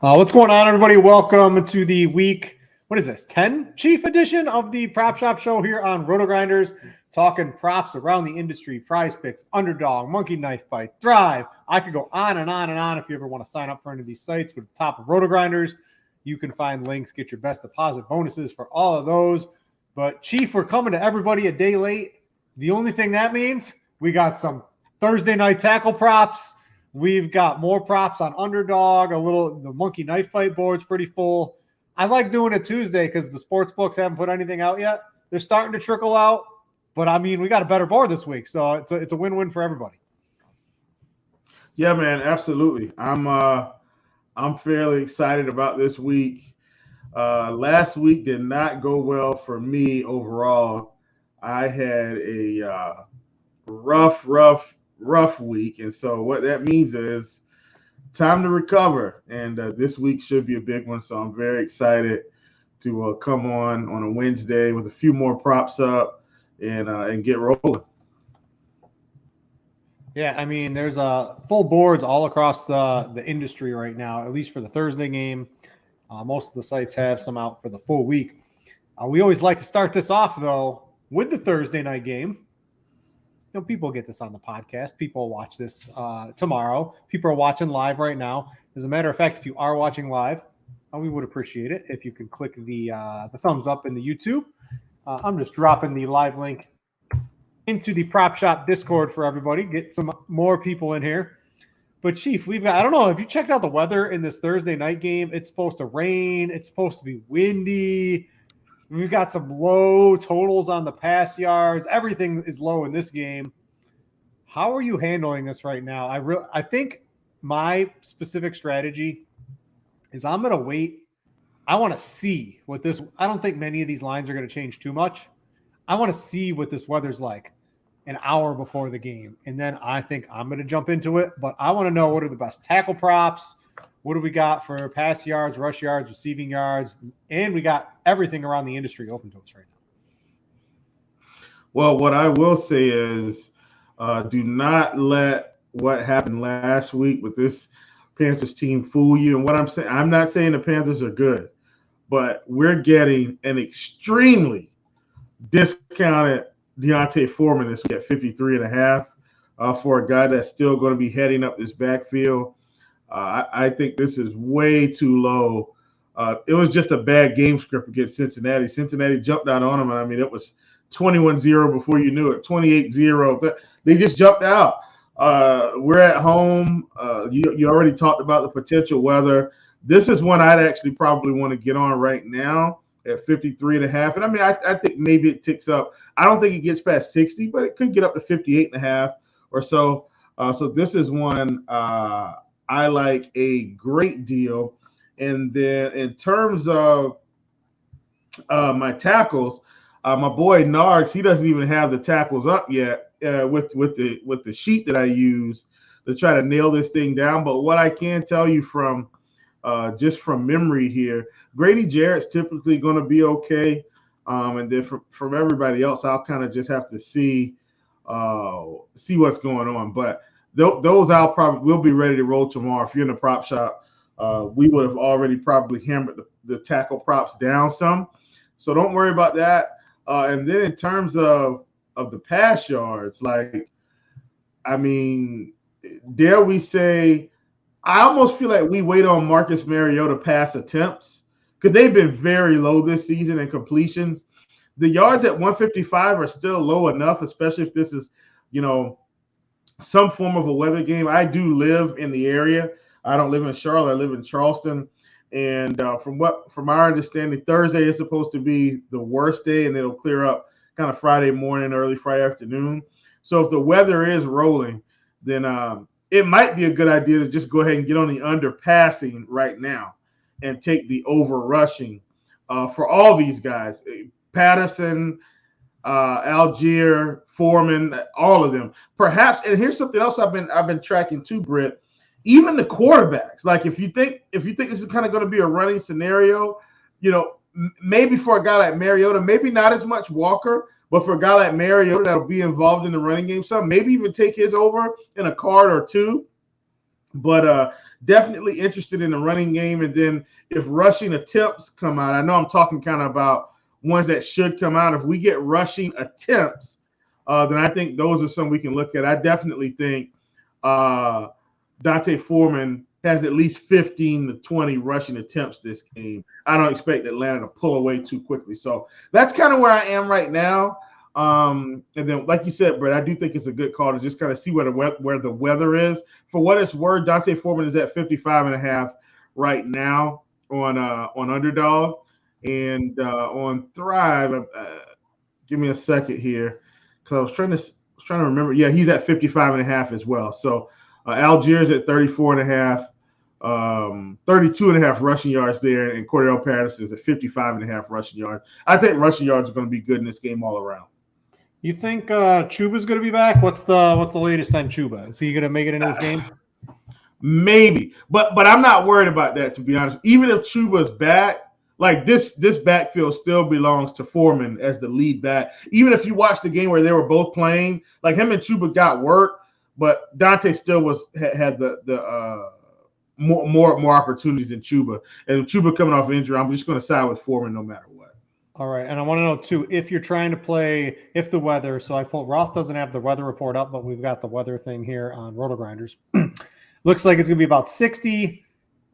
What's going on, everybody? Welcome to the week, what is this, 10 Chief edition of the Prop Shop Show here on RotoGrinders, talking props around the industry, prize picks, underdog, monkey knife fight, thrive. I could go on and on and on. If you ever want to sign up for any of these sites, go to the top of RotoGrinders. You can find links, get your best deposit bonuses for all of those. But Chief, we're coming to everybody a day late. The only thing that means, we got some Thursday night tackle props. We've got more props on underdog, the monkey knife fight board's pretty full. I like doing it Tuesday because the sports books haven't put anything out yet. They're starting to trickle out, but I mean, we got a better board this week, so it's a win-win for everybody. Yeah, man, absolutely. I'm fairly excited about this week. Last week did not go well for me overall. I had a rough week, and so what that means is time to recover, and this week should be a big one. So I'm very excited to come on a Wednesday with a few more props up and get rolling. Yeah, I mean, there's full boards all across the industry right now, at least for the Thursday game. Most of the sites have some out for the full week. We always like to start this off, though, with the Thursday night game. You know, people get this on the podcast. People watch this tomorrow. People are watching live right now. As a matter of fact, if you are watching live, we would appreciate it if you can click the thumbs up in the YouTube. I'm just dropping the live link into the Prop Shop Discord for everybody. Get some more people in here. But Chief, I don't know, have you checked out the weather in this Thursday night game? It's supposed to rain. It's supposed to be windy. We've got some low totals on the pass yards. Everything is low in this game. How are you handling this right now? I think my specific strategy is I'm going to wait. I want to see what this – I don't think many of these lines are going to change too much. I want to see what this weather's like an hour before the game, and then I think I'm going to jump into it. But I want to know what are the best tackle props. What do we got for pass yards, rush yards, receiving yards? And we got everything around the industry open to us right now. Well, what I will say is do not let what happened last week with this Panthers team fool you. And what I'm saying, I'm not saying the Panthers are good, but we're getting an extremely discounted Deontay Foreman this week at 53.5 for a guy that's still going to be heading up this backfield. I think this is way too low. It was just a bad game script against Cincinnati. Cincinnati jumped out on them, and I mean, it was 21-0 before you knew it, 28-0. They just jumped out. We're at home. You already talked about the potential weather. This is one I'd actually probably want to get on right now at 53.5. And I mean, I think maybe it ticks up. I don't think it gets past 60, but it could get up to 58.5 or so. So this is one I like a great deal. And then in terms of my tackles, my boy Nargs, he doesn't even have the tackles up yet with the sheet that I use to try to nail this thing down. But what I can tell you from just from memory here, Grady Jarrett's typically going to be okay. And then from everybody else, I'll kind of just have to see what's going on. But those we'll be ready to roll tomorrow. If you're in the prop shop, we would have already probably hammered the tackle props down some. So don't worry about that. And then in terms of the pass yards, like, I mean, dare we say, I almost feel like we wait on Marcus Mariota pass attempts because they've been very low this season in completions. The yards at 155 are still low enough, especially if this is, some form of a weather game. I do live in the area. I don't live in Charlotte. I live in Charleston. And from our understanding, Thursday is supposed to be the worst day, and it'll clear up kind of Friday morning, early Friday afternoon. So if the weather is rolling, then it might be a good idea to just go ahead and get on the under passing right now and take the over rushing for all these guys. Patterson, Algier, Foreman, all of them. Perhaps, and here's something else I've been tracking too, Brit. Even the quarterbacks. Like if you think this is kind of going to be a running scenario, maybe for a guy like Mariota, maybe not as much Walker, but for a guy like Mariota that'll be involved in the running game, some maybe even take his over in a card or two. But definitely interested in the running game. And then if rushing attempts come out, I know I'm talking kind of about ones that should come out. If we get rushing attempts, then I think those are some we can look at. I definitely think Dante Foreman has at least 15 to 20 rushing attempts this game. I don't expect Atlanta to pull away too quickly. So that's kind of where I am right now. And then, like you said, Brett, I do think it's a good call to just kind of see where the weather is. For what it's worth, Dante Foreman is at 55.5 right now on Underdog, and on Thrive. Give me a second here, because I was trying to remember. Yeah, he's at 55.5 as well. So Algiers at 34.5. 32.5 rushing yards there, and Cordell Patterson is at 55.5 rushing yards. I think rushing yards are going to be good in this game all around. You think Chuba's going to be back? What's the latest on Chuba? Is he going to make it into this game? Maybe, but I'm not worried about that, to be honest. Even if Chuba's back, like this backfield still belongs to Foreman as the lead back. Even if you watch the game where they were both playing, like him and Chuba got work, but Dante still had the more opportunities than Chuba. And Chuba coming off injury, I'm just going to side with Foreman no matter what. All right, and I want to know too, if you're trying to play, if the weather. So Roth doesn't have the weather report up, but we've got the weather thing here on RotoGrinders. Looks like it's going to be about 60.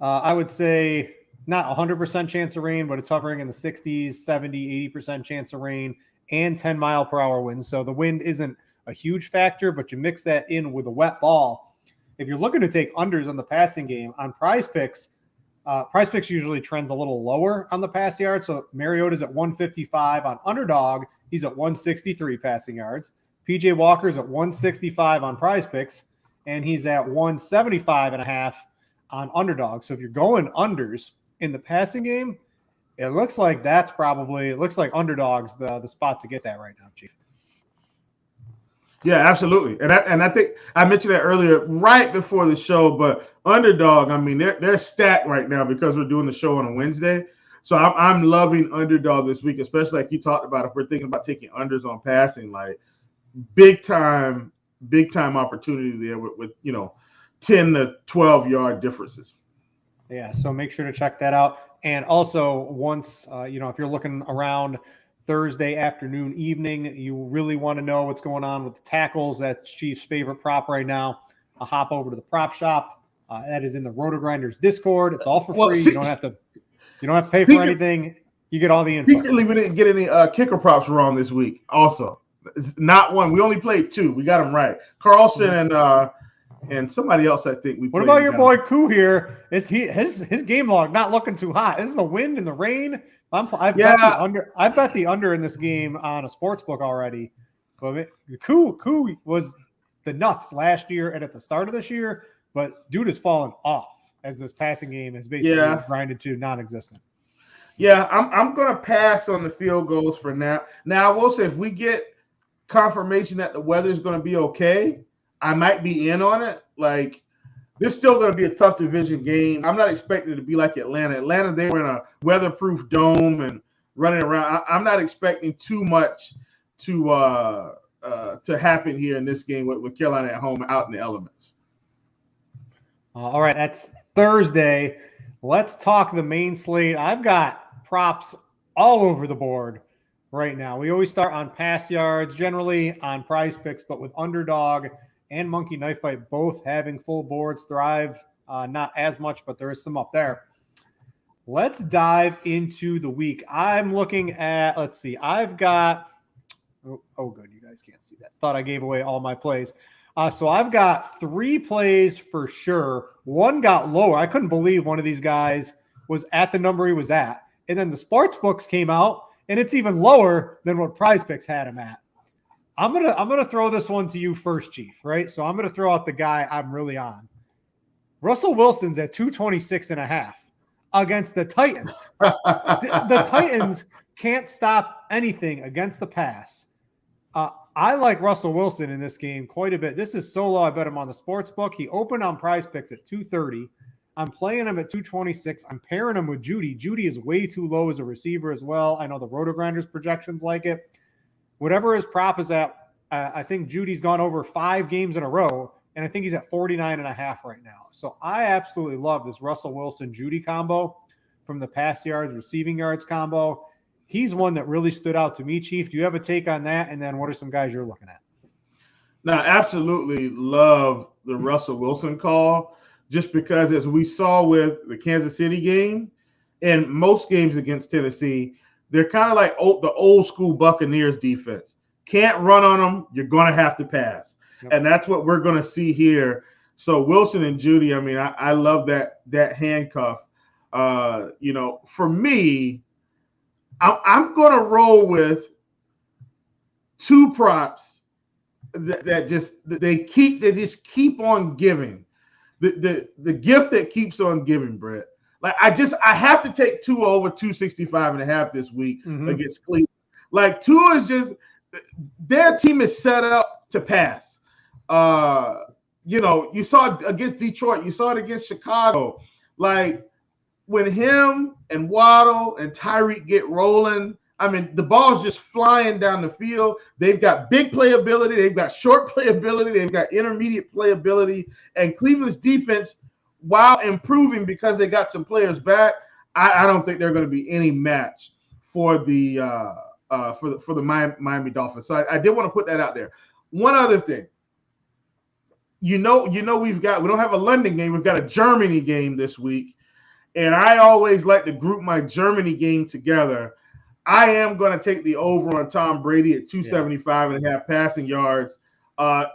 I would say not 100% chance of rain, but it's hovering in the 60s, 70, 80% chance of rain, and 10-mile-per-hour winds. So the wind isn't a huge factor, but you mix that in with a wet ball. If you're looking to take unders on the passing game on Prize Picks usually trends a little lower on the pass yards. So Mariota's at 155 on Underdog. He's at 163 passing yards. PJ Walker's at 165 on Prize Picks, and he's at 175.5 on Underdog. So if you're going unders in the passing game, it looks like Underdog's the spot to get that right now, Chief. Yeah, absolutely. And I think I mentioned that earlier right before the show, but Underdog, I mean, they're stacked right now because we're doing the show on a Wednesday. So I'm loving Underdog this week, especially like you talked about, if we're thinking about taking unders on passing, like big time opportunity there with 10 to 12 yard differences. Yeah, so make sure to check that out. And also once, if you're looking around Thursday afternoon, evening, you really want to know what's going on with the tackles. That's Chief's favorite prop right now. I'll hop over to the prop shop. That is in the RotoGrinders Discord. It's all for free. You don't have to pay for anything. You get all the info. Secretly, we didn't get any kicker props wrong this week. Also, it's not one. We only played 2. We got them right. Carlson and somebody else. I think we. What about your boy Koo here? Is his game log not looking too hot? This is the wind and the rain. I bet the under in this game on a sports book already. But Koo was the nuts last year and at the start of this year, but dude has fallen off as this passing game is basically grinded to non-existent. Yeah, I'm gonna pass on the field goals for now. Now I will say, if we get confirmation that the weather is gonna be okay, I might be in on it. Like, this is still going to be a tough division game. I'm not expecting it to be like Atlanta. Atlanta, they were in a weatherproof dome and running around. I'm not expecting too much to happen here in this game with Carolina at home out in the elements. All right, that's Thursday. Let's talk the main slate. I've got props all over the board right now. We always start on pass yards, generally on Prize Picks, but with Underdog and Monkey Knife Fight both having full boards. Thrive, not as much, but there is some up there. Let's dive into the week. I'm looking at, let's see, I've got, oh good, you guys can't see that. Thought I gave away all my plays. So I've got 3 plays for sure. One got lower. I couldn't believe one of these guys was at the number he was at. And then the sports books came out, and it's even lower than what Prize Picks had him at. I'm gonna throw this one to you first, Chief, right? So I'm gonna throw out the guy I'm really on. Russell Wilson's at 226.5 against the Titans. The Titans can't stop anything against the pass. I like Russell Wilson in this game quite a bit. This is so low, I bet him on the sports book. He opened on Prize Picks at 230. I'm playing him at 226. I'm pairing him with Judy. Judy is way too low as a receiver as well. I know the RotoGrinders projections like it. Whatever his prop is at, I think Judy's gone over 5 games in a row. and I think he's at 49.5 right now. So I absolutely love this Russell Wilson-Judy combo from the pass yards, receiving yards combo. He's one that really stood out to me, Chief. Do you have a take on that? And then what are some guys you're looking at? Now, absolutely love the Russell Wilson call, just because as we saw with the Kansas City game and most games against Tennessee, they're kind of like the old school Buccaneers defense. Can't run on them, you're going to have to pass. Yep. And that's what we're going to see here. So Wilson and Judy, I mean, I love that handcuff. For me, I'm going to roll with two props that just keep on giving. The gift that keeps on giving, Brett. Like I have to take Tua over 265.5 this week against Cleveland. Like Tua is just their team is set up to pass. You saw it against Detroit, you saw it against Chicago. Like when him and Waddle and Tyreek get rolling, I mean, the ball's just flying down the field. They've got big playability. They've got short playability. They've got intermediate playability. And Cleveland's defense, while improving because they got some players back, I don't think they're going to be any match for the Miami Dolphins. So I did want to put that out there. One other thing. We don't have a London game. We've got a Germany game this week. And I always like to group my Germany game together. I am going to take the over on Tom Brady at 275.5 passing yards.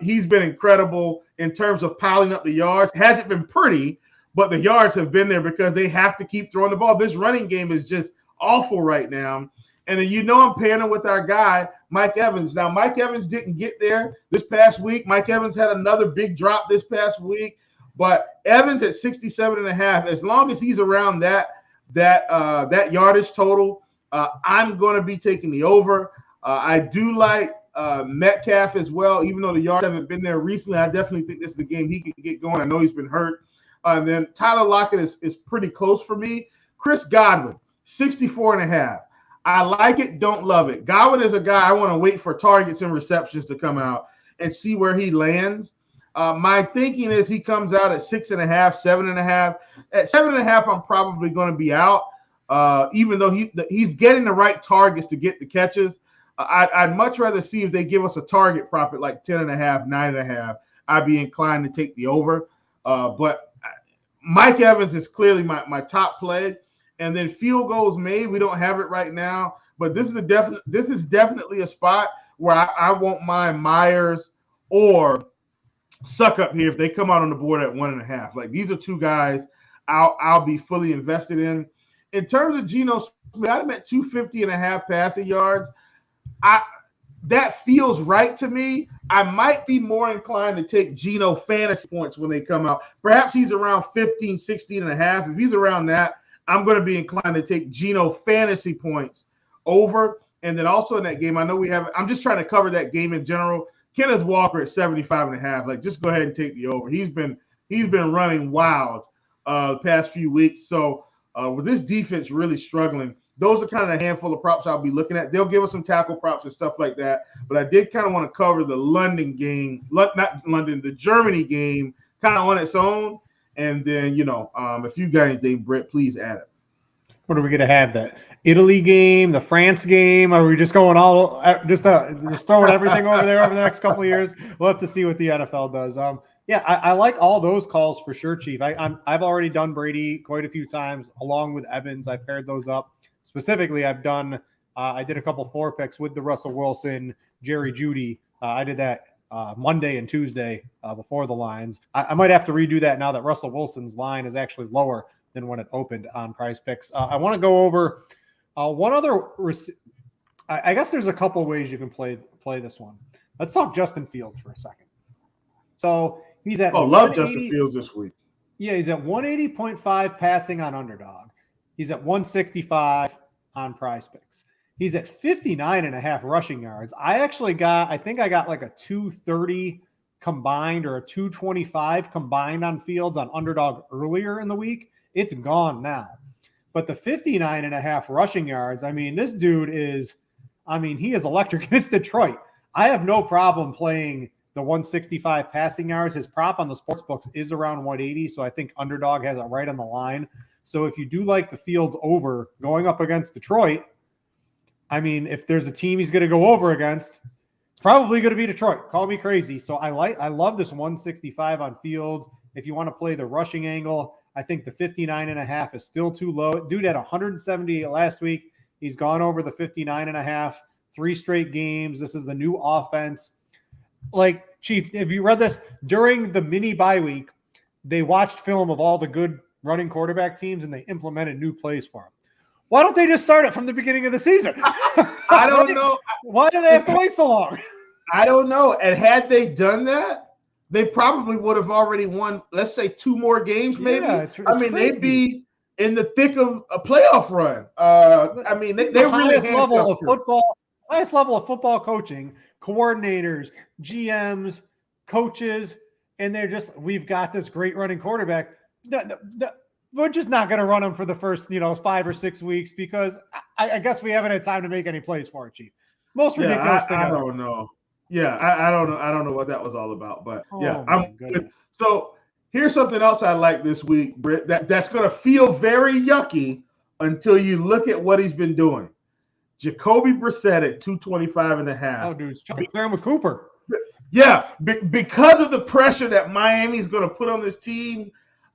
He's been incredible in terms of piling up the yards. Hasn't been pretty, but the yards have been there because they have to keep throwing the ball. This running game is just awful right now. And then I'm pairing with our guy, Mike Evans. Now, Mike Evans didn't get there this past week. Mike Evans had another big drop this past week. But Evans at 67.5, as long as he's around that yardage total, I'm going to be taking the over. I do like Metcalf as well, even though the yards haven't been there recently. I definitely think this is the game he can get going. I know he's been hurt. And then Tyler Lockett is pretty close for me. Chris Godwin, 64.5. I like it, don't love it. Godwin is a guy I want to wait for targets and receptions to come out and see where he lands. My thinking is he comes out at 6.5, 7.5. At 7.5, I'm probably going to be out. Even though he's getting the right targets to get the catches. I'd much rather see if they give us a target prop at like 10.5, 9.5. I'd be inclined to take the over. But Mike Evans is clearly my top play. And then field goals made. We don't have it right now, but this is definitely a spot where I won't mind Myers or Suck Up here if they come out on the board at 1.5. Like these are two guys I'll be fully invested in. In terms of Geno Smith, I'm at 250.5 passing yards. That feels right to me. I might be more inclined to take Geno fantasy points when they come out. Perhaps he's around 15, 16.5. If he's around that, I'm going to be inclined to take Geno fantasy points over. And then also in that game, I know I'm just trying to cover that game in general. Kenneth Walker at 75.5. Like, just go ahead and take the over. He's been running wild the past few weeks. So with this defense really struggling, those are kind of a handful of props I'll be looking at. They'll give us some tackle props and stuff like that. But I did kind of want to cover the the Germany game kind of on its own. And then, if you got anything, Brit, please add it. What are we going to have? The Italy game, the France game? Are we just going just throwing everything over there over the next couple of years? We'll have to see what the NFL does. I like all those calls for sure, Chief. I've already done Brady quite a few times along with Evans. I've paired those up. Specifically, I did a couple 4 picks with the Russell Wilson, Jerry Jeudy. I did that Monday and Tuesday before the lines. I might have to redo that now that Russell Wilson's line is actually lower than when it opened on Prize Picks. I want to go over one other. I guess there's a couple of ways you can play this one. Let's talk Justin Fields for a second. So he's at love Justin Fields this week. Yeah, he's at 180.5 passing on Underdog. He's at 165 on Prize Picks. He's at 59.5 rushing yards. I think I got like a 230 combined or a 225 combined on Fields on Underdog earlier in the week. It's gone now. But the 59.5 rushing yards, this dude he is electric. It's Detroit. I have no problem playing the 165 passing yards. His prop on the sports books is around 180, so I think underdog has it right on the line. So if you do like the Fields over going up against Detroit, I mean, if there's a team he's going to go over against, it's probably going to be Detroit. Call me crazy. So I love this 165 on Fields. If you want to play the rushing angle, I think the 59.5 is still too low. Dude had 178 last week. He's gone over the 59.5, 3 straight games. This is the new offense. Like, Chief, have you read this? During the mini bye week, they watched film of all the good running quarterback teams and they implemented new plays for them. Why don't they just start it from the beginning of the season? I don't know. Why do they have to wait so long? I don't know. And had they done that, they probably would have already won, let's say, 2 more games, maybe. Yeah, it's crazy. They'd be in the thick of a playoff run. They're really highest level of football coaching, coordinators, GMs, coaches, and we've got this great running quarterback. We're just not going to run him for the first, 5 or 6 weeks because I guess we haven't had time to make any plays for it, Chief. Most ridiculous thing. I don't know. Yeah, I don't know. I don't know what that was all about, but I'm good. So here's something else I like this week, Brit. That's going to feel very yucky until you look at what he's been doing. Jacoby Brissett at 225.5. Oh, dude, it's pairing with Cooper. Yeah, because of the pressure that Miami's going to put on this team.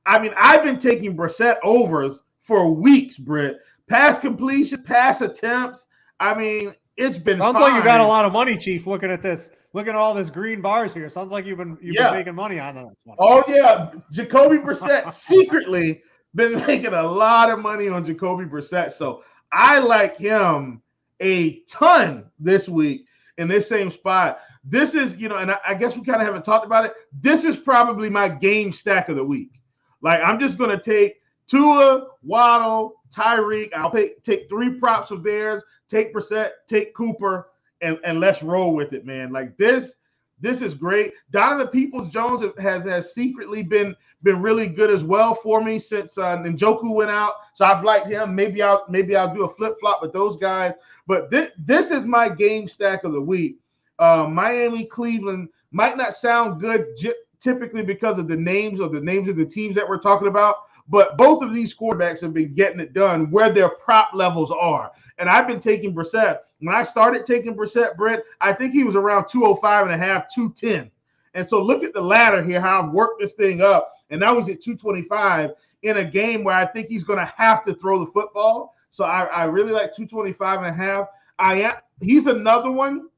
I mean, I've been taking Brissett overs for weeks, Brit. Pass completion, pass attempts. I mean, it's been sounds like you got a lot of money, Chief. Looking at this, looking at all this green bars here, sounds like you've been making money on this one. Oh yeah, Jacoby Brissett secretly been making a lot of money on Jacoby Brissett. So I like him a ton this week in this same spot. This is, and I guess we kind of haven't talked about it. This is probably my game stack of the week. Like, I'm just going to take Tua, Waddle, Tyreek. I'll take 3 props of theirs, take Brissett, take Cooper, and let's roll with it, man. Like, this is great. Donovan Peoples-Jones has secretly been really good as well for me since Njoku went out. So I've liked him. Maybe I'll do a flip-flop with those guys. But this is my game stack of the week. Miami, Cleveland might not sound good typically because of the names of the teams that we're talking about. But both of these quarterbacks have been getting it done where their prop levels are. And I've been taking Brissett. When I started taking Brissett, Brett, I think he was around 205.5, 210. And so look at the ladder here, how I've worked this thing up. And now he's at 225 in a game where I think he's going to have to throw the football. So I really like 225.5. He's another one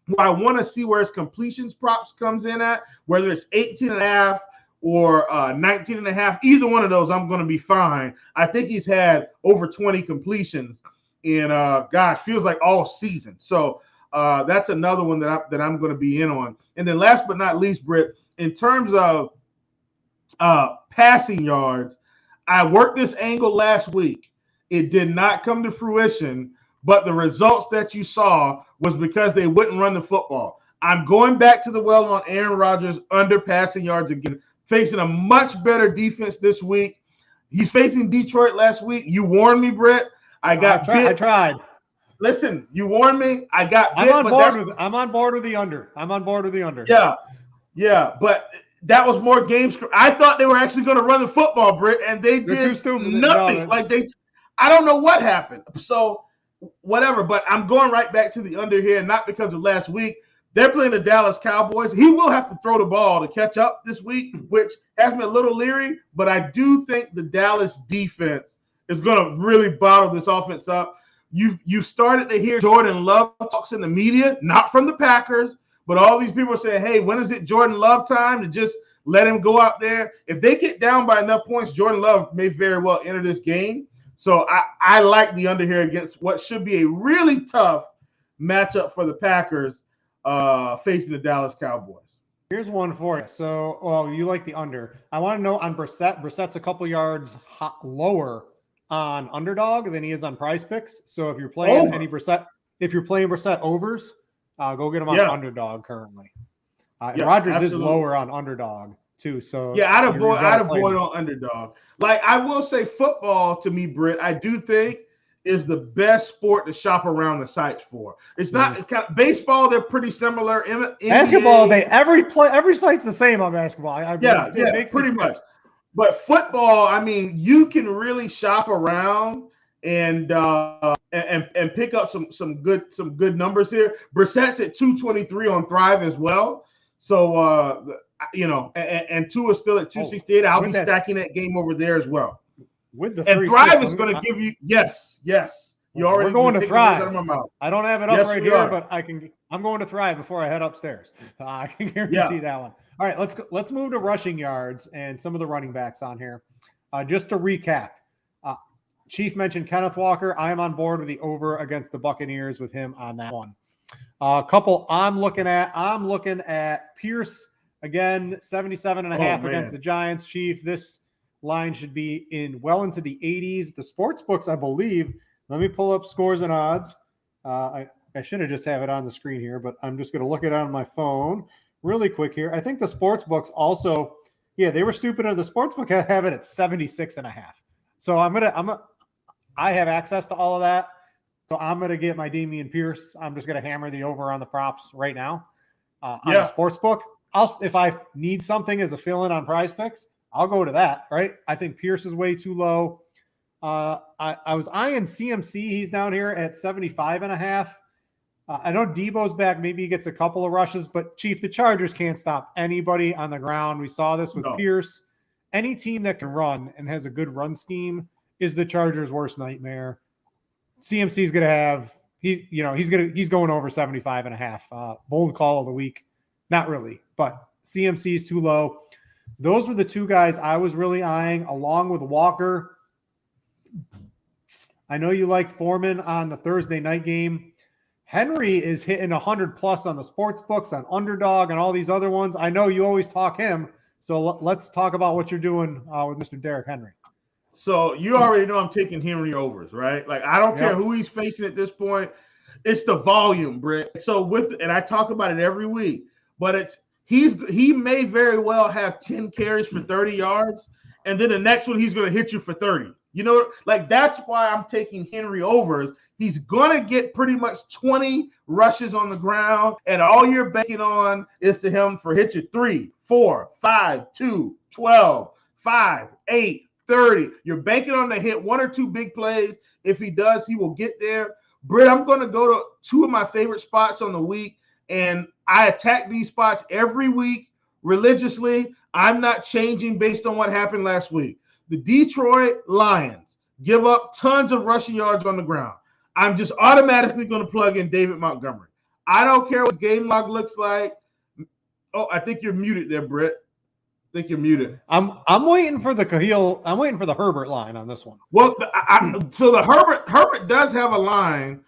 where I want to see where his completions props comes in at, whether it's 18.5 or 19.5. Either one of those, I'm going to be fine. I think he's had over 20 completions in, feels like all season. So that's another one that I'm going to be in on. And then last but not least, Britt, in terms of passing yards, I worked this angle last week. It did not come to fruition, but the results that you saw was because they wouldn't run the football. I'm going back to the well on Aaron Rodgers under passing yards again, facing a much better defense this week. He's facing Detroit last week. You warned me, Brett. I tried. Listen, you warned me. I got bit. I'm on board with the under. Yeah, but that was more game script. I thought they were actually going to run the football, Brett, and they did nothing. I don't know what happened. So whatever, but I'm going right back to the under here, not because of last week. They're playing the Dallas Cowboys. He will have to throw the ball to catch up this week, which has me a little leery, but I do think the Dallas defense is going to really bottle this offense up. You started to hear Jordan Love talks in the media, not from the Packers, but all these people are saying, hey, when is it Jordan Love time to just let him go out there? If they get down by enough points, Jordan Love may very well enter this game. So I like the under here against what should be a really tough matchup for the Packers facing the Dallas Cowboys. Here's one for you. So, you like the under. I want to know on Brissett. Brissett's a couple yards lower on underdog than he is on prize picks. So if you're playing Brissett overs, go get him on underdog currently. Rodgers absolutely is lower on underdog too. So I'd avoid on underdog. Like I will say football to me, Britt, I do think is the best sport to shop around the sites for. It's not. It's kind of baseball. They're pretty similar. Basketball, every site's the same on basketball. Pretty much. But football, I mean, you can really shop around and pick up some good numbers here. Brissett's at 223 on Thrive as well. So and Tua is still at 268. I'll be stacking that game over there as well. With the and Thrive is going to give you yes. You already we're going to Thrive. I don't have it up right here, are. but I'm going to Thrive before I head upstairs. I can guarantee that one. All right, let's move to rushing yards and some of the running backs on here. Just to recap, Chief mentioned Kenneth Walker. I am on board with the over against the Buccaneers with him on that one. A couple I'm looking at Pierce again, 77.5 against the Giants. Chief, this line should be into the 80s. The sports books, I believe. Let me pull up scores and odds. I should have just have it on the screen here, but I'm just going to look it on my phone really quick here. I think the sports books also, they were stupid enough. The sports book have it at 76.5. So I have access to all of that. So I'm going to get my Dameon Pierce. I'm just going to hammer the over on the props right now on the sports book. If I need something as a fill-in on Prize Picks, I'll go to that, right? I think Pierce is way too low. I was eyeing CMC. He's down here at 75.5. I know Debo's back. Maybe he gets a couple of rushes, but Chief, the Chargers can't stop anybody on the ground. We saw this with Pierce. Any team that can run and has a good run scheme is the Chargers' worst nightmare. CMC is going to have he's going over 75.5. Bold call of the week. Not really, but CMC is too low. Those were the two guys I was really eyeing, along with Walker. I know you like Foreman on the Thursday night game. Henry is hitting 100+ on the sports books, on Underdog, and all these other ones. I know you always talk him, so let's talk about what you're doing with Mr. Derrick Henry. So you already know I'm taking Henry overs, right? Like, I don't care who he's facing at this point. It's the volume, Brit. So and I talk about it every week, but he may very well have 10 carries for 30 yards, and then the next one he's going to hit you for 30. That's why I'm taking Henry overs. He's going to get pretty much 20 rushes on the ground, and all you're banking on is to him for hit you 3, 4, 5, 2, 12, 5, 8, 30. You're banking on to hit one or two big plays. If he does, he will get there. Britt, I'm going to go to two of my favorite spots on the week, and I attack these spots every week religiously. I'm not changing based on what happened last week. The Detroit Lions give up tons of rushing yards on the ground. I'm just automatically going to plug in David Montgomery. I don't care what his game log looks like. Oh, I think you're muted there, Britt. I think you're muted. I'm waiting for the Cahill. I'm waiting for the Herbert line on this one. Well, so the Herbert does have a line.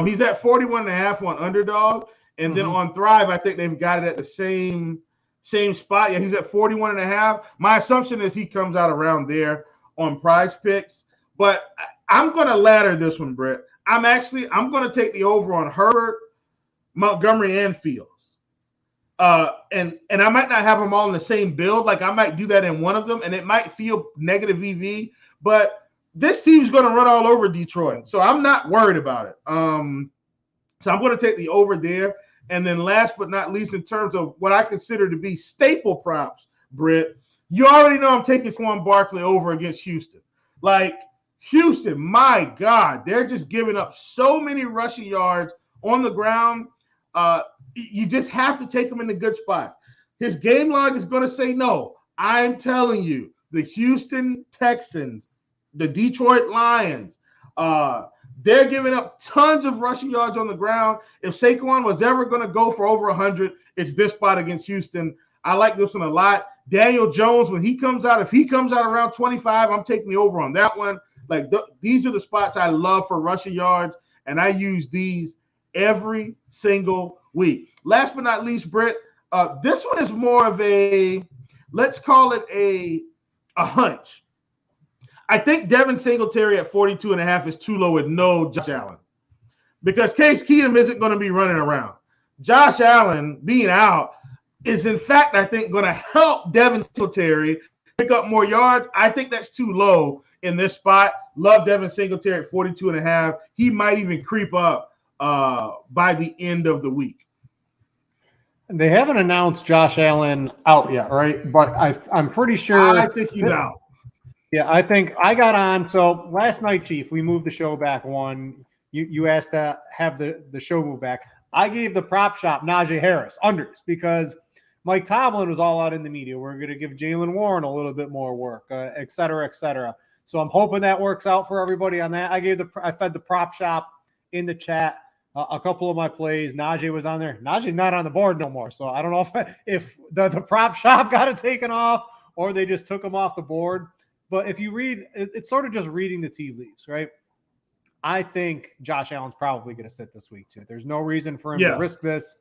He's at 41.5 on Underdog, and then on Thrive, I think they've got it at the same spot. Yeah, he's at 41.5. My assumption is he comes out around there on Prize Picks, but I'm going to ladder this one, Britt. I'm going to take the over on Herbert, Montgomery, and Fields. And I might not have them all in the same build. Like, I might do that in one of them, and it might feel negative EV, but this team's going to run all over Detroit. So I'm not worried about it. So I'm going to take the over there. And then last but not least, in terms of what I consider to be staple props, Britt, you already know I'm taking Saquon Barkley over against Houston. Like, Houston, my God, they're just giving up so many rushing yards on the ground. You just have to take him in the good spots. His game log is going to say no. I'm telling you, the Houston Texans, the Detroit Lions, they're giving up tons of rushing yards on the ground. If Saquon was ever going to go for over 100, it's this spot against Houston. I like this one a lot. Daniel Jones, when he comes out, if he comes out around 25, I'm taking the over on that one. Like, these are the spots I love for rushing yards, and I use these every single week. Last but not least, Britt, this one is more of a, let's call it a hunch. I think Devin Singletary at 42.5 is too low with no Josh Allen, because Case Keenum isn't going to be running around. Josh Allen being out is, in fact, I think, going to help Devin Singletary pick up more yards. I think that's too low in this spot. Love Devin Singletary at 42.5. He might even creep up by the end of the week. They haven't announced Josh Allen out yet, right? But I'm pretty sure. I think he's out. Yeah, I think I got on. So last night, Chief, we moved the show back one. You asked to have the show move back. I gave the prop shop Najee Harris unders because Mike Tomlin was all out in the media. We're going to give Jaylen Warren a little bit more work, et cetera, et cetera. So I'm hoping that works out for everybody on that. I fed the prop shop in the chat a couple of my plays. Najee was on there. Najee's not on the board no more. So I don't know if the prop shop got it taken off or they just took him off the board. But if you read, it's sort of just reading the tea leaves, right? I think Josh Allen's probably going to sit this week too. There's no reason for him to risk this.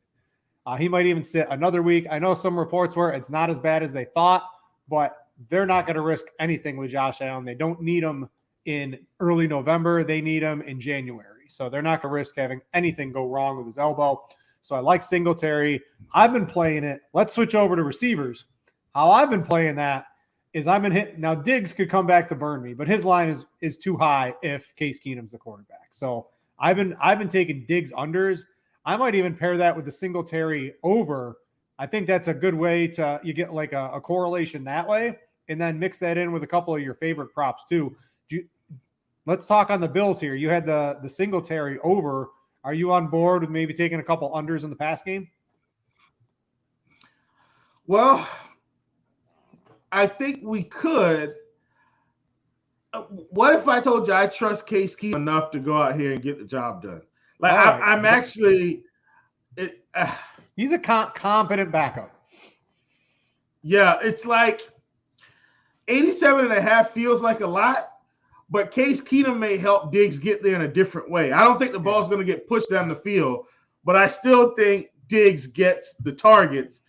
He might even sit another week. I know some reports where it's not as bad as they thought, but they're not going to risk anything with Josh Allen. They don't need him in early November. They need him in January. So they're not going to risk having anything go wrong with his elbow. So I like Singletary. I've been playing it. Let's switch over to receivers. How I've been playing that is I've been hit. Now Diggs could come back to burn me, but his line is too high if Case Keenum's the quarterback. So I've been taking Diggs unders. I might even pair that with the Singletary over. I think that's a good way to you get like a correlation that way, and then mix that in with a couple of your favorite props too. Let's talk on the Bills here. You had the Singletary over. Are you on board with maybe taking a couple unders in the pass game? Well, I think we could. What if I told you I trust Case Keenum enough to go out here and get the job done? Like right. I'm actually he's a competent backup. Yeah, it's like 87.5 feels like a lot, but Case Keenum may help Diggs get there in a different way. I don't think the ball's going to get pushed down the field, but I still think Diggs gets the targets.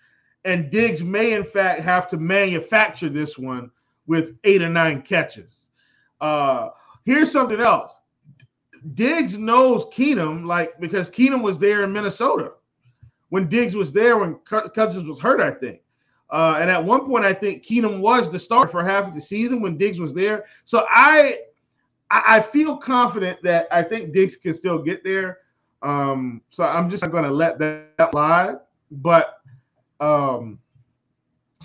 And Diggs may, in fact, have to manufacture this one with 8 or 9 catches. Here's something else. Diggs knows Keenum, because Keenum was there in Minnesota when Diggs was there when Cousins was hurt, I think. And at one point, I think Keenum was the starter for half of the season when Diggs was there. So I feel confident that I think Diggs can still get there. So I'm just not going to let that slide. But so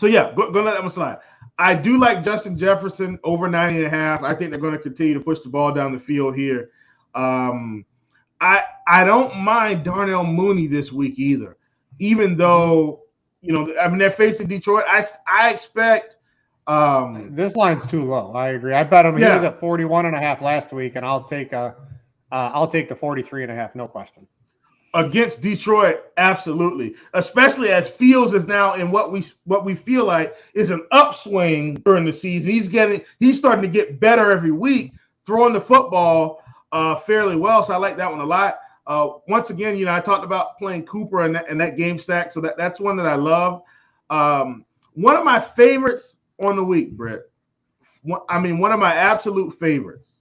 yeah, go let that one slide. I do like Justin Jefferson over 90.5. I think they're going to continue to push the ball down the field here. I don't mind Darnell Mooney this week either, even though they're facing Detroit. I expect this line's too low. I agree. I bet him. He was at 41.5 last week, and I'll take the 43.5, no question. Against Detroit, absolutely. Especially as Fields is now in what we feel like is an upswing during the season. He's starting to get better every week, throwing the football fairly well. So I like that one a lot. Once again, I talked about playing Cooper and that game stack, so that's one that I love. One of my favorites on the week, Brit. One of my absolute favorites.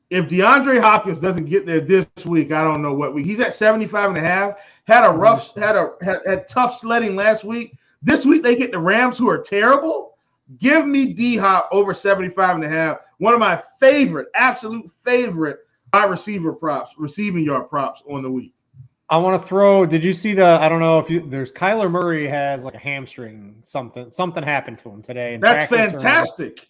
If DeAndre Hopkins doesn't get there this week, I don't know what week. He's at 75.5. Had tough sledding last week. This week they get the Rams, who are terrible. Give me D-Hop over 75.5. One of my absolute favorite wide receiver props, receiving yard props on the week. I want to throw. Did you see there's Kyler Murray has like a hamstring, something happened to him today. That's fantastic.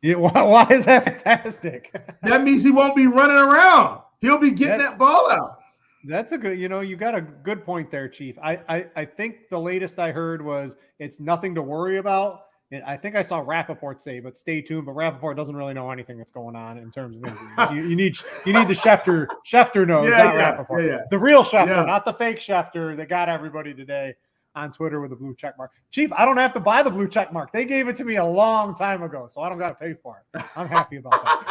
Yeah, why is that fantastic? That means he won't be running around. He'll be getting that ball out. That's a good, you got a good point there, Chief. I think the latest I heard was it's nothing to worry about. I think I saw Rappaport say, but stay tuned. But Rappaport doesn't really know anything that's going on in terms of injuries. you need the Schefter knows, not Rappaport. Yeah. The real Schefter, not the fake Schefter that got everybody today on Twitter with a blue check mark. Chief, I don't have to buy the blue check mark. They gave it to me a long time ago, so I don't got to pay for it. I'm happy about that.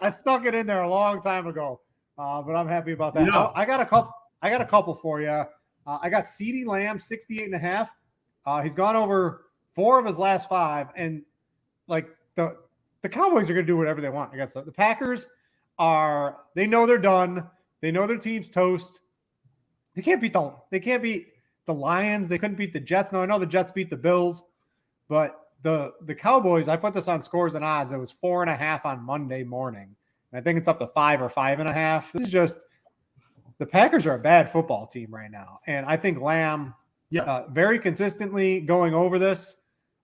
I stuck it in there a long time ago, but I'm happy about that. Yeah. I got a couple for you. I got CeeDee Lamb 68.5. He's gone over 4 of his last 5, and like the Cowboys are going to do whatever they want against the Packers. They know they're done. They know their team's toast. They can't beat The Lions, they couldn't beat the Jets. Now, I know the Jets beat the Bills, but the Cowboys, I put this on Scores and Odds. It was 4.5 on Monday morning. And I think it's up to 5 or 5.5. This is just the Packers are a bad football team right now. And I think Lamb very consistently going over this.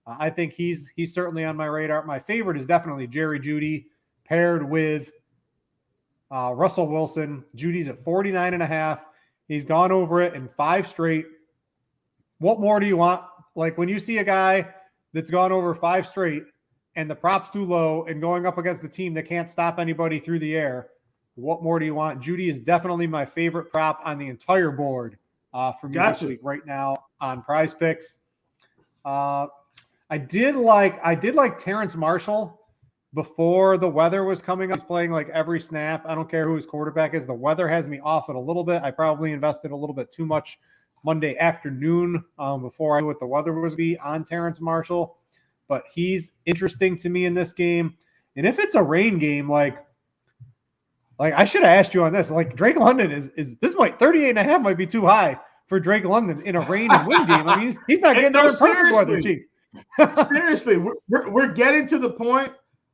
I think he's certainly on my radar. My favorite is definitely Jerry Jeudy paired with Russell Wilson. Judy's at 49.5. He's gone over it in 5 straight. What more do you want? Like when you see a guy that's gone over 5 straight and the prop's too low and going up against the team that can't stop anybody through the air, what more do you want? Jeudy is definitely my favorite prop on the entire board for me this week right now on Prize Picks. I did like Terrence Marshall before the weather was coming up. He's playing like every snap. I don't care who his quarterback is. The weather has me off it a little bit. I probably invested a little bit too much Monday afternoon before I knew what the weather was be on Terrence Marshall. But he's interesting to me in this game. And if it's a rain game, like I should have asked you on this. Like Drake London is this might 38.5 might be too high for Drake London in a rain and wind game. I mean, he's not getting out of perfect weather, Chief. Seriously, we're getting to the point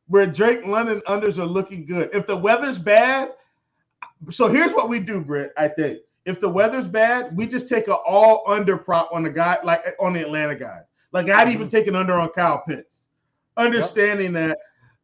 where Drake London unders are looking good. If the weather's bad, so here's what we do, Brit. I think if the weather's bad, we just take an all under prop on the guy, like on the Atlanta guys. Like I'd even take an under on Kyle Pitts, understanding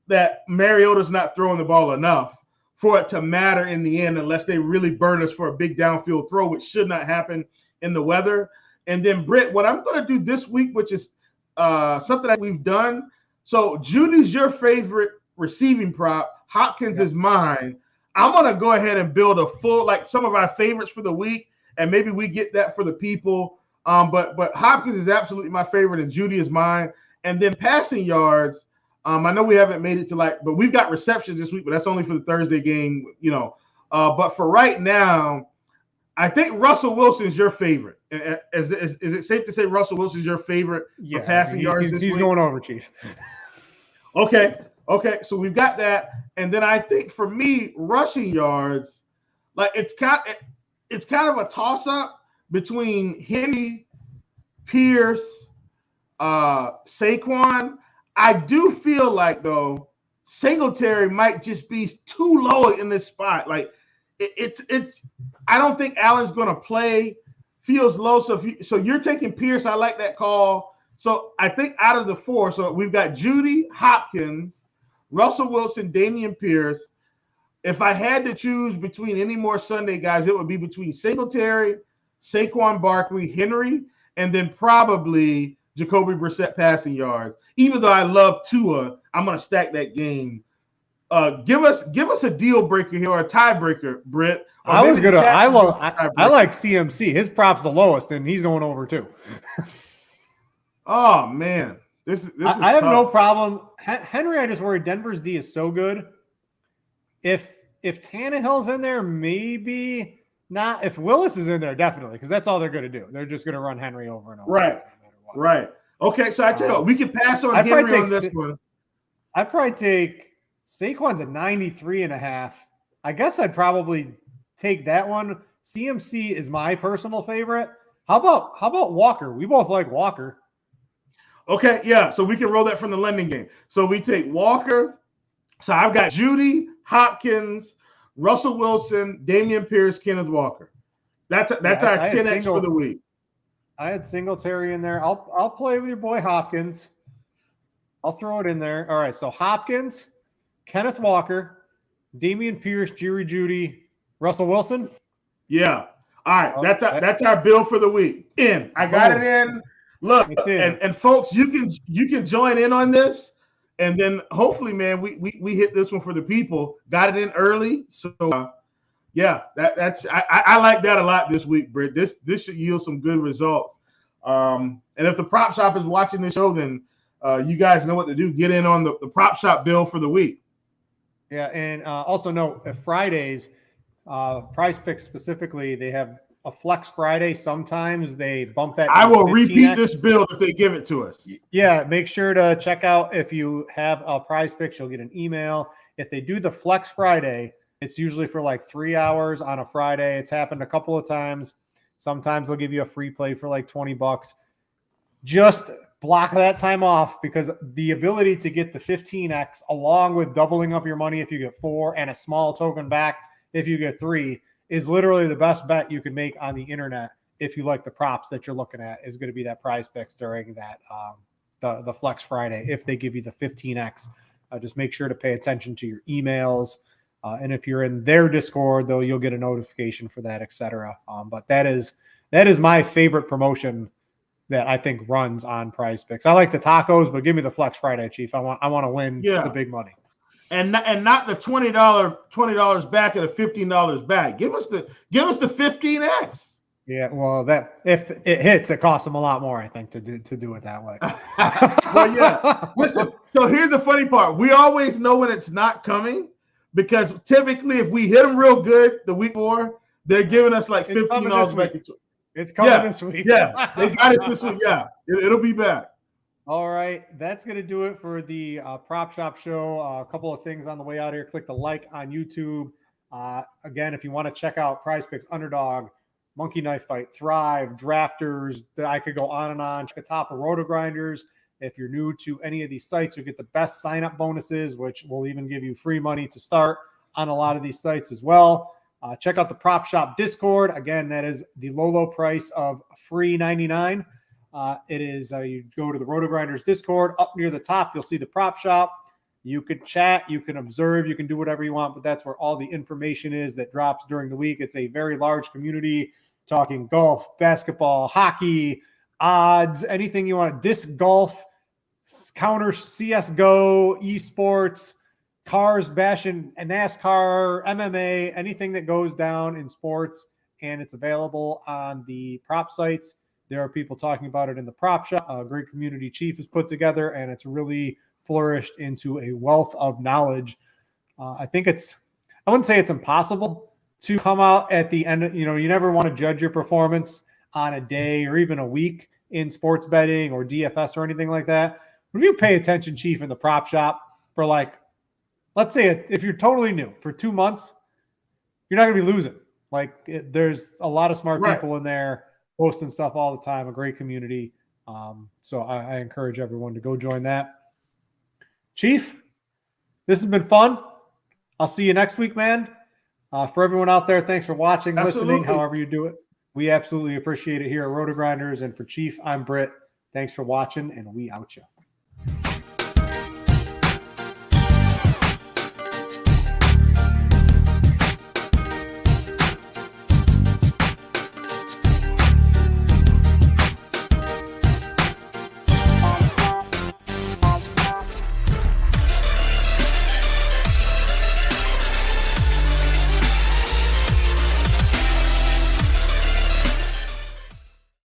that Mariota's not throwing the ball enough for it to matter in the end, unless they really burn us for a big downfield throw, which should not happen in the weather. And then Brit, what I'm going to do this week, which is something that we've done. So Judy's your favorite receiving prop. Hopkins is mine. I'm going to go ahead and build a full, like some of our favorites for the week, and maybe we get that for the people. But Hopkins is absolutely my favorite, and Jeudy is mine. And then passing yards, I know we haven't made it to but we've got receptions this week, but that's only for the Thursday game, But for right now, I think Russell Wilson's your favorite. Is it safe to say Russell Wilson's your favorite for passing yards this week? He's going over, Chief. Okay. So we've got that. And then I think for me, rushing yards, like it's kind of a toss-up between Henry, Pierce, Saquon. I do feel like, though, Singletary might just be too low in this spot. Like, it's I don't think Allen's going to play. Feels low. So you're taking Pierce. I like that call. So I think out of the 4, so we've got Jeudy, Hopkins, Russell Wilson, Dameon Pierce. If I had to choose between any more Sunday guys, it would be between Singletary, Saquon Barkley, Henry, and then probably Jacoby Brissett passing yards. Even though I love Tua, I'm going to stack that game. Give us a deal breaker here or a tiebreaker, Britt. I like CMC. His prop's the lowest, and he's going over too. Oh man, this is I have no problem. Henry, I just worry Denver's D is so good. If Tannehill's in there, maybe not. If Willis is in there, definitely, because that's all they're going to do. They're just going to run Henry over and over. Right. Okay, so I tell you what, we can pass on Henry on this one. I'd probably take Saquon's at 93.5. I guess I'd probably take that one. CMC is my personal favorite. How about Walker? We both like Walker. Okay, yeah. So we can roll that from the lending game. So we take Walker. So I've got Jeudy, Hopkins, Russell Wilson, Dameon Pierce, Kenneth Walker. That's our 10X for the week. I had Singletary in there. I'll play with your boy Hopkins. I'll throw it in there. All right, so Hopkins, Kenneth Walker, Dameon Pierce, Jerry Jeudy, Russell Wilson. Yeah. All right. That's our bill for the week. I got it in. Look, and folks, you can join in on this, and then hopefully, man, we hit this one for the people. Got it in early, so yeah, I like that a lot this week, Britt. This should yield some good results. And if the prop shop is watching this show, then you guys know what to do. Get in on the prop shop bill for the week. Yeah, and also note Fridays, Prize Picks specifically, they have a Flex Friday. Sometimes they bump that. I will repeat this build if they give it to us. Yeah, make sure to check out if you have a Prize Picks, you'll get an email. If they do the Flex Friday, it's usually for like 3 hours on a Friday. It's happened a couple of times. Sometimes they'll give you a free play for like $20. Just block that time off, because the ability to get the 15x along with doubling up your money if you get 4 and a small token back if you get 3 is literally the best bet you can make on the internet. If you like the props that you're looking at, is going to be that Prize Picks during that the Flex Friday. If they give you the 15x, just make sure to pay attention to your emails. And if you're in their Discord, though, you'll get a notification for that, etc. But that is my favorite promotion that I think runs on Prize Picks. I like the tacos, but give me the Flex Friday, Chief. I want to win the big money. And not the $20 back and the $15 back. Give us the 15x. Yeah, well, that if it hits, it costs them a lot more, I think, to do it that way. Well, yeah. Listen, so here's the funny part. We always know when it's not coming, because typically if we hit them real good the week before, they're giving us like $15 back. It's coming this week. Yeah, they got us this week. Yeah, it'll be back. All right, that's going to do it for the Prop Shop show. A couple of things on the way out here. Click the like on YouTube. Again, if you want to check out Prize Picks, Underdog, Monkey Knife Fight, Thrive, Drafters, I could go on and on. Check the top of RotoGrinders. If you're new to any of these sites, you'll get the best sign-up bonuses, which will even give you free money to start on a lot of these sites as well. Check out the Prop Shop Discord. Again, that is the low price of free $99. It is you go to the RotoGrinders Discord. Up near the top, you'll see the Prop Shop. You could chat, you can observe, you can do whatever you want, but that's where all the information is that drops during the week. It's a very large community, talking golf, basketball, hockey, odds, anything you want. Disc golf, counter CSGO, esports, cars, bashing, NASCAR, MMA, anything that goes down in sports, and it's available on the prop sites. There are people talking about it in the Prop Shop. A great community Chief has put together, and it's really flourished into a wealth of knowledge. I wouldn't say it's impossible to come out at the end. You never want to judge your performance on a day or even a week in sports betting or DFS or anything like that. But if you pay attention, Chief, in the Prop Shop for let's say if you're totally new for 2 months, you're not going to be losing. There's a lot of smart people in there posting stuff all the time, a great community. So I encourage everyone to go join that. Chief, this has been fun. I'll see you next week, man. For everyone out there, thanks for watching, listening, however you do it. We absolutely appreciate it here at RotoGrinders. And for Chief, I'm Brit. Thanks for watching, and we out you.